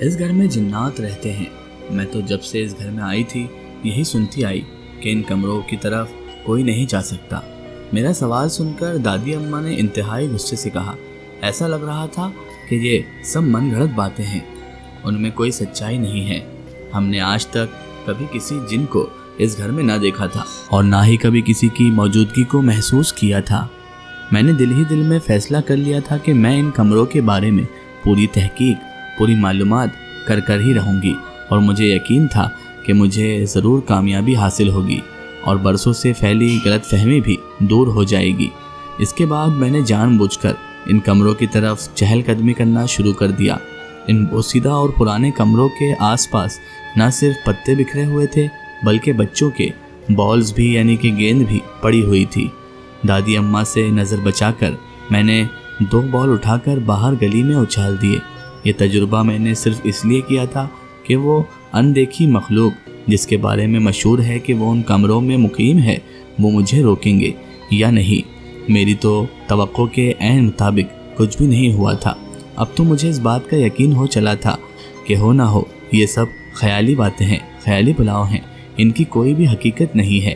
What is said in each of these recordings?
اس گھر میں جنات رہتے ہیں۔ میں تو جب سے اس گھر میں آئی تھی یہی سنتی آئی کہ ان کمروں کی طرف کوئی نہیں جا سکتا۔ میرا سوال سن کر دادی اماں نے انتہائی غصے سے کہا، ایسا لگ رہا تھا کہ یہ سب من گھڑت باتیں ہیں، ان میں کوئی سچائی نہیں ہے۔ ہم نے آج تک کبھی کسی جن کو اس گھر میں نہ دیکھا تھا اور نہ ہی کبھی کسی کی موجودگی کو محسوس کیا تھا۔ میں نے دل ہی دل میں فیصلہ کر لیا تھا کہ میں ان کمروں کے بارے میں پوری تحقیق، پوری معلومات کر ہی رہوں گی، اور مجھے یقین تھا کہ مجھے ضرور کامیابی حاصل ہوگی اور برسوں سے پھیلی غلط فہمی بھی دور ہو جائے گی۔ اس کے بعد میں نے جان بوجھ کر ان کمروں کی طرف چہل قدمی کرنا شروع کر دیا۔ ان بوسیدہ اور پرانے کمروں کے آس پاس نہ صرف پتے بکھرے ہوئے تھے بلکہ بچوں کے بالز بھی یعنی کہ گیند بھی پڑی ہوئی تھی۔ دادی اماں سے نظر بچا کر میں نے 2 بال اٹھا کر باہر گلی میں اچھال دیے۔ یہ تجربہ میں نے صرف اس لیے کیا تھا کہ وہ اندیکھی مخلوق جس کے بارے میں مشہور ہے کہ وہ ان کمروں میں مقیم ہے وہ مجھے روکیں گے یا نہیں۔ میری تو توقع کے عین مطابق کچھ بھی نہیں ہوا تھا۔ اب تو مجھے اس بات کا یقین ہو چلا تھا کہ ہو نہ ہو یہ سب خیالی باتیں ہیں، خیالی پلاؤ ہیں، ان کی کوئی بھی حقیقت نہیں ہے۔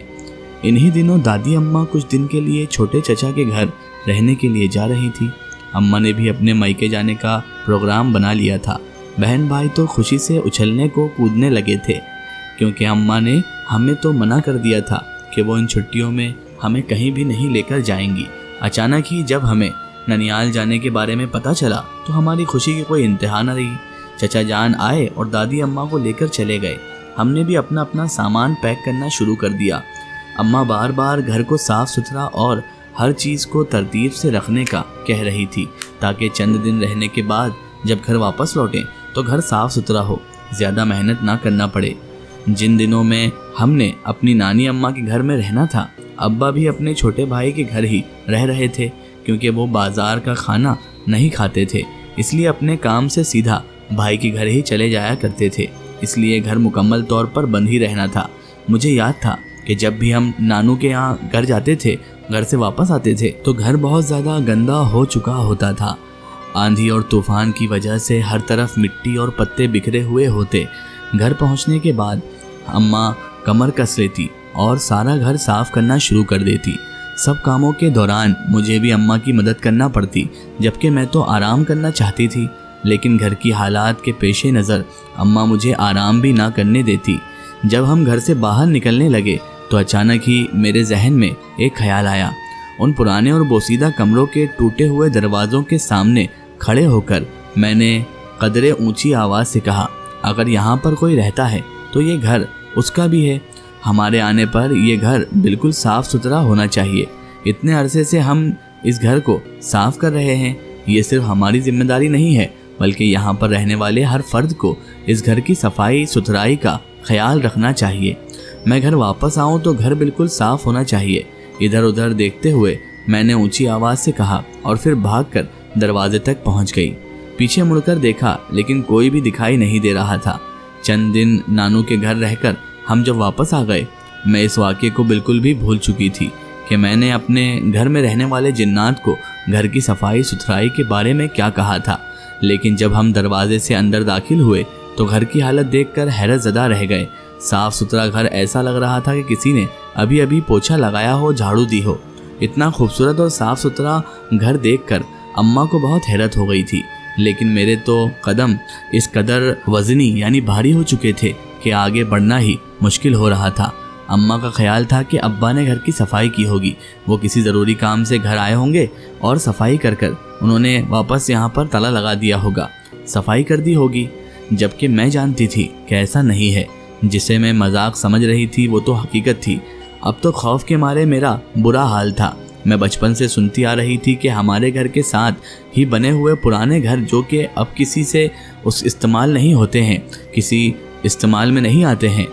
انہی دنوں دادی اماں کچھ دن کے لیے چھوٹے چچا کے گھر رہنے کے لیے جا رہی تھی۔ اماں نے بھی اپنے مائکے جانے کا پروگرام بنا لیا تھا۔ بہن بھائی تو خوشی سے اچھلنے کو کودنے لگے تھے، کیونکہ اماں نے ہمیں تو منع کر دیا تھا کہ وہ ان چھٹیوں میں ہمیں کہیں بھی نہیں لے کر جائیں گی۔ اچانک ہی جب ہمیں ننیال جانے کے بارے میں پتہ چلا تو ہماری خوشی کی کوئی انتہا نہ رہی۔ چچا جان آئے اور دادی اماں کو لے کر چلے گئے۔ ہم نے بھی اپنا سامان پیک کرنا شروع کر دیا۔ اماں بار بار گھر کو صاف ستھرا اور ہر چیز کو ترتیب سے رکھنے کا کہہ رہی تھی تاکہ چند دن رہنے کے بعد جب گھر واپس لوٹیں تو گھر صاف ستھرا ہو، زیادہ محنت نہ کرنا پڑے۔ جن دنوں میں ہم نے اپنی نانی اماں کے گھر میں رہنا تھا، ابا بھی اپنے چھوٹے بھائی کے گھر ہی رہ رہے تھے، کیونکہ وہ بازار کا کھانا نہیں کھاتے تھے، اس لیے اپنے کام سے سیدھا بھائی کے گھر ہی چلے جایا کرتے تھے۔ اس لیے گھر مکمل طور پر بند ہی رہنا تھا۔ مجھے یاد تھا کہ جب بھی ہم نانو کے یہاں گھر جاتے تھے، گھر سے واپس آتے تھے تو گھر بہت زیادہ گندا ہو چکا ہوتا تھا۔ آندھی اور طوفان کی وجہ سے ہر طرف مٹی اور پتے بکھرے ہوئے ہوتے۔ گھر پہنچنے کے بعد اماں کمر کس لیتی اور سارا گھر صاف کرنا شروع کر دیتی۔ سب کاموں کے دوران مجھے بھی اماں کی مدد کرنا پڑتی، جبکہ میں تو آرام کرنا چاہتی تھی، لیکن گھر کی حالات کے پیش نظر اماں مجھے آرام بھی نہ کرنے دیتی۔ جب ہم گھر سے باہر نکلنے لگے تو اچانک ہی میرے ذہن میں ایک خیال آیا۔ ان پرانے اور بوسیدہ کمروں کے ٹوٹے ہوئے دروازوں کے سامنے کھڑے ہو کر میں نے قدرے اونچی آواز سے کہا، اگر یہاں پر کوئی رہتا ہے تو یہ گھر اس کا بھی ہے۔ ہمارے آنے پر یہ گھر بالکل صاف ستھرا ہونا چاہیے۔ اتنے عرصے سے ہم اس گھر کو صاف کر رہے ہیں، یہ صرف ہماری ذمہ داری نہیں ہے بلکہ یہاں پر رہنے والے ہر فرد کو اس گھر کی صفائی ستھرائی کا خیال رکھنا چاہیے۔ میں گھر واپس آؤں تو گھر بالکل صاف ہونا چاہیے۔ ادھر ادھر دیکھتے ہوئے میں نے اونچی آواز سے کہا اور پھر بھاگ کر دروازے تک پہنچ گئی۔ پیچھے مڑ کر دیکھا لیکن کوئی بھی دکھائی نہیں دے رہا تھا۔ چند دن نانو کے گھر رہ کر ہم جب واپس آ گئے، میں اس واقعے کو بالکل بھی بھول چکی تھی کہ میں نے اپنے گھر میں رہنے والے جنات کو گھر کی صفائی ستھرائی کے بارے میں کیا کہا تھا۔ لیکن جب ہم دروازے سے اندر داخل ہوئے تو گھر کی حالت دیکھ کر حیرت زدہ رہ گئے۔ صاف ستھرا گھر ایسا لگ رہا تھا کہ کسی نے ابھی ابھی پوچھا لگایا ہو، جھاڑو دی ہو۔ اتنا خوبصورت اور صاف ستھرا گھر دیکھ کر اماں کو بہت حیرت ہو گئی تھی، لیکن میرے تو قدم اس قدر وزنی یعنی بھاری ہو چکے تھے کہ آگے بڑھنا ہی مشکل ہو رہا تھا۔ اماں کا خیال تھا کہ ابا نے گھر کی صفائی کی ہوگی، وہ کسی ضروری کام سے گھر آئے ہوں گے اور صفائی کر انہوں نے واپس یہاں پر تالا لگا دیا ہوگا، صفائی کر دی ہوگی، جبکہ میں جانتی تھی کہ ایسا نہیں ہے۔ جسے میں مذاق سمجھ رہی تھی وہ تو حقیقت تھی۔ اب تو خوف کے مارے میرا برا حال تھا۔ میں بچپن سے سنتی آ رہی تھی کہ ہمارے گھر کے ساتھ ہی بنے ہوئے پرانے گھر جو کہ اب کسی سے استعمال نہیں ہوتے ہیں، کسی استعمال میں نہیں آتے ہیں،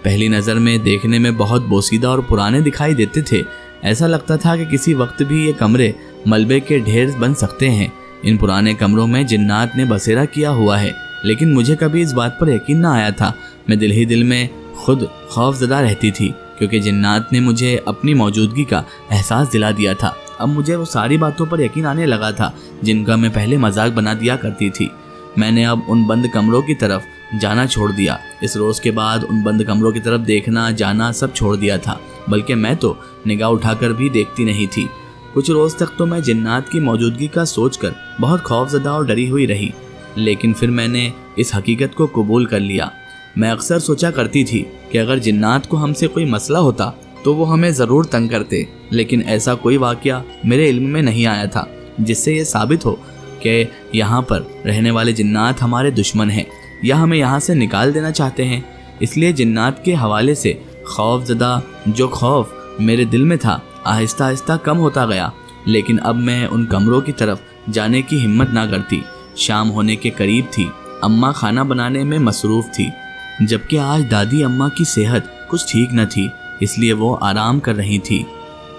پہلی نظر میں دیکھنے میں بہت بوسیدہ اور پرانے دکھائی دیتے تھے۔ ایسا لگتا تھا کہ کسی وقت بھی یہ کمرے ملبے کے ڈھیر بن سکتے ہیں۔ ان پرانے کمروں میں جنات نے بسیرا کیا ہوا ہے، لیکن مجھے کبھی اس بات پر یقین نہ آیا تھا۔ میں دل ہی دل میں خود خوف زدہ رہتی تھی، کیونکہ جنات نے مجھے اپنی موجودگی کا احساس دلا دیا تھا۔ اب مجھے وہ ساری باتوں پر یقین آنے لگا تھا جن کا میں پہلے مذاق بنا دیا کرتی تھی۔ میں نے اب ان بند کمروں کی طرف جانا چھوڑ دیا۔ اس روز کے بعد ان بند کمروں کی طرف دیکھنا جانا سب چھوڑ دیا تھا، بلکہ میں تو نگاہ اٹھا کر بھی دیکھتی نہیں تھی۔ کچھ روز تک تو میں جنات کی موجودگی کا سوچ کر بہت خوف زدہ اور ڈری ہوئی رہی، لیکن پھر میں نے اس حقیقت کو قبول کر لیا۔ میں اکثر سوچا کرتی تھی کہ اگر جنات کو ہم سے کوئی مسئلہ ہوتا تو وہ ہمیں ضرور تنگ کرتے، لیکن ایسا کوئی واقعہ میرے علم میں نہیں آیا تھا جس سے یہ ثابت ہو کہ یہاں پر رہنے والے جنات ہمارے دشمن ہیں یا ہمیں یہاں سے نکال دینا چاہتے ہیں۔ اس لیے جنات کے حوالے سے خوف زدہ جو خوف میرے دل میں تھا آہستہ آہستہ کم ہوتا گیا، لیکن اب میں ان کمروں کی طرف جانے کی ہمت نہ کرتی۔ شام ہونے کے قریب تھی، اماں کھانا بنانے میں مصروف تھی، جبکہ آج دادی اماں کی صحت کچھ ٹھیک نہ تھی، اس لیے وہ آرام کر رہی تھی۔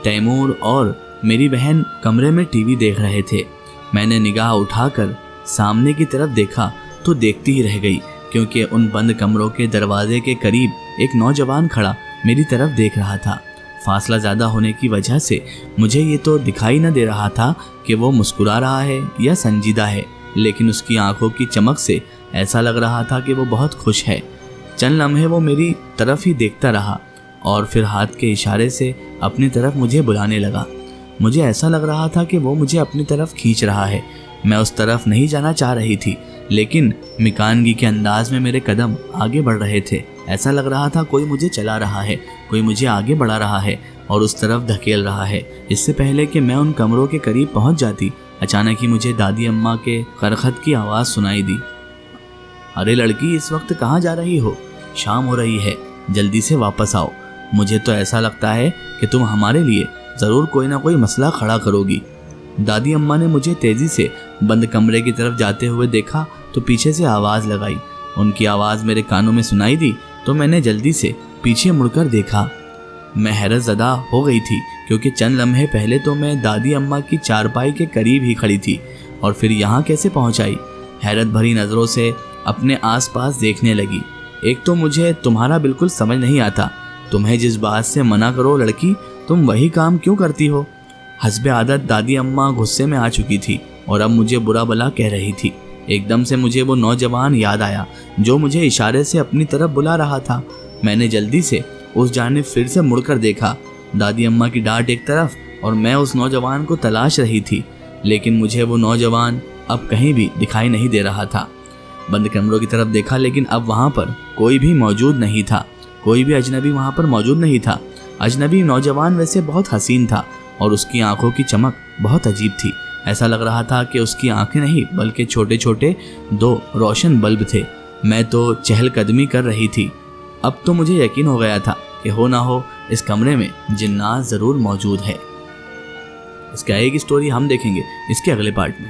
تیمور اور میری بہن کمرے میں ٹی وی دیکھ رہے تھے۔ میں نے نگاہ اٹھا کر سامنے کی طرف دیکھا تو دیکھتی ہی رہ گئی، کیونکہ ان بند کمروں کے دروازے کے قریب ایک نوجوان کھڑا میری طرف دیکھ رہا تھا۔ فاصلہ زیادہ ہونے کی وجہ سے مجھے یہ تو دکھائی نہ دے رہا تھا کہ وہ مسکرا رہا ہے یا سنجیدہ ہے، لیکن اس کی آنکھوں کی چمک سے ایسا لگ رہا تھا کہ وہ بہت خوش ہے۔ چند لمحے وہ میری طرف ہی دیکھتا رہا اور پھر ہاتھ کے اشارے سے اپنی طرف مجھے بلانے لگا۔ مجھے ایسا لگ رہا تھا کہ وہ مجھے اپنی طرف کھینچ رہا ہے۔ میں اس طرف نہیں جانا چاہ رہی تھی، لیکن مکانگی کے انداز میں میرے قدم آگے بڑھ رہے تھے۔ ایسا لگ رہا تھا کوئی مجھے چلا رہا ہے، کوئی مجھے آگے بڑھا رہا ہے اور اس طرف دھکیل رہا ہے۔ اس سے پہلے کہ میں ان کمروں کے قریب پہنچ جاتی، اچانک ہی مجھے دادی اماں کے خرخت کی آواز سنائی دی۔ ارے لڑکی، اس وقت کہاں جا رہی ہو؟ شام ہو رہی ہے، جلدی سے واپس آؤ۔ مجھے تو ایسا لگتا ہے کہ تم ہمارے لیے ضرور کوئی نہ کوئی مسئلہ کھڑا کرو گی۔ دادی اماں نے مجھے تیزی سے بند کمرے کی طرف جاتے ہوئے دیکھا تو پیچھے سے آواز لگائی۔ ان کی آواز میرے کانوں میں سنائی دی تو میں نے جلدی سے پیچھے مڑ کر دیکھا۔ میں حیرت زدہ ہو گئی تھی، کیونکہ چند لمحے پہلے تو میں دادی اماں کی چارپائی کے قریب ہی کھڑی تھی اور پھر یہاں کیسے پہنچ آئی؟ حیرت بھری نظروں سے اپنے آس پاس دیکھنے لگی۔ ایک تو مجھے تمہارا بالکل سمجھ نہیں آتا، تمہیں جس بات سے منع کرو لڑکی، تم وہی کام کیوں کرتی ہو؟ حسب عادت دادی اماں غصے میں آ چکی تھی اور اب مجھے برا بلا کہہ رہی تھی۔ ایک دم سے مجھے وہ نوجوان یاد آیا جو مجھے اشارے سے اپنی طرف بلا رہا تھا۔ میں نے جلدی سے اس جانب پھر سے مڑ کر دیکھا۔ دادی اماں کی ڈانٹ ایک طرف اور میں اس نوجوان کو تلاش رہی تھی، لیکن مجھے وہ نوجوان اب کہیں بھی دکھائی نہیں دے رہا تھا۔ بند کمروں کی طرف دیکھا، لیکن اب وہاں پر کوئی بھی موجود نہیں تھا، کوئی بھی اجنبی وہاں پر موجود نہیں تھا۔ اجنبی نوجوان ویسے بہت حسین تھا اور اس کی آنکھوں کی چمک بہت عجیب تھی۔ ایسا لگ رہا تھا کہ اس کی آنکھیں نہیں بلکہ چھوٹے چھوٹے 2 روشن بلب تھے۔ میں تو چہل قدمی کر رہی تھی۔ اب تو مجھے یقین ہو گیا تھا کہ ہو نہ ہو اس کمرے میں جنات ضرور موجود ہے۔ اس کی آگے کی سٹوری ہم دیکھیں گے اس کے اگلے پارٹ میں۔